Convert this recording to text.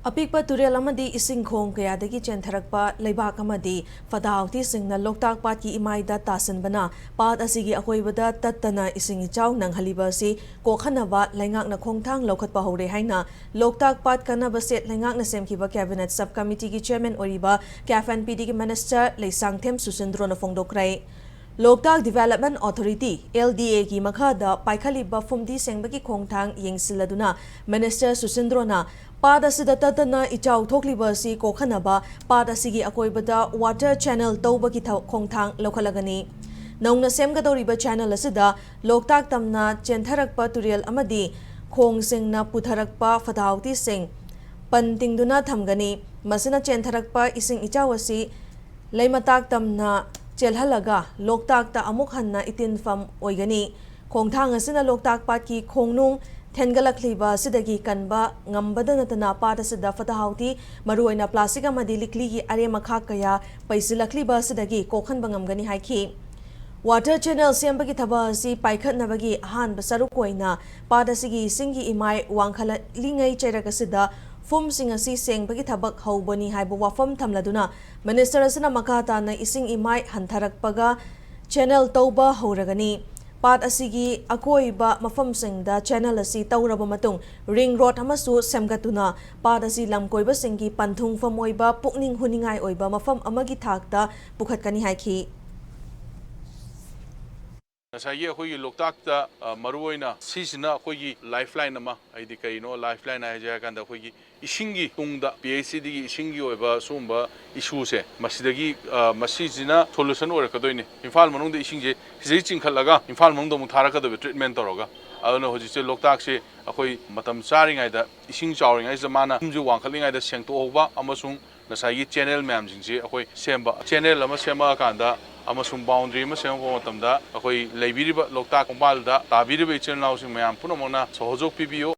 Apikpa turel amadi ising khong kayadagi chentherakpa leibak amadi fadauti singna Loktak pat ki imaida tasinbana pat asigi akoibada tattana ising ichaw nang haliba si kokhanaba laingak na khongthang lokhatpa hore haina Loktak pat kanaba set laingak na semkiba cabinet subcommittee ki chairman oriba KFNPD ki minister Leisangthem Susindro na phongdokrai Loktak Development Authority LDA ki makhada paikhaliba fumdi sengbaki khongthang yengsiladuna minister Susindro na pada sida tatana ichaw thokliba si kokhanaba pada sigi akoibada water channel tauba ki khongthang lokhalagani naungna semgadoriba channel asida Loktak tamna chentharakpa turel amadi khongsingna putharakpa fadauti sing pantingduna thamgani masina chentharakpa ising ichaw asi leimatak tamna chelhalaga Loktak ta amuk hanna itinfam oigani khongthang asina Loktak pat ki khongnung Tengalakliba sidagi kanba ngambada natana pada sida fatahauti maruaina plastic amadi likli gi are makha kaya paisilakliba sidagi kokhan bangamgani haiki water channel sembagi thaba si paikhat nabagi han basaru koina pada sigi singi imai wangkhala lingai cheraka sida fum singa si sengbagi thabak haubani haibu wafam thamladuna minister asina makata na ising imai hantharakpaga channel tauba hauragani Pat asigi akoiba mafamsingda channel asi tauraba matung ring road amasu semgatuna pat asi lamkoiba singi panthung famoiba pukning huningai oiba mafam amagi thakta pukhatkani haiki Saya koi Loktak ta maruoina sisina koi lifeline ama aidi kai no lifeline aja kan da koi isingi tungda PACD gi isingi oiba sumba issue se masidagi masijina solution ora kadoini Imphal manung da isingje sei chingkhalaga Imphal manung da mu thara ka da treatment toroga aduna hoji se Loktak se akoi matam charingai da ising chawringai zamana umju wangkhalingai da sengto oba amasung nasai channel ma'am jingje akoi semba channel ama sema kanda amasung boundary ma sem ko matamda akoi leibiriba Loktak kompal da tabiriba ichil nausing mayam punamona sohojok pibio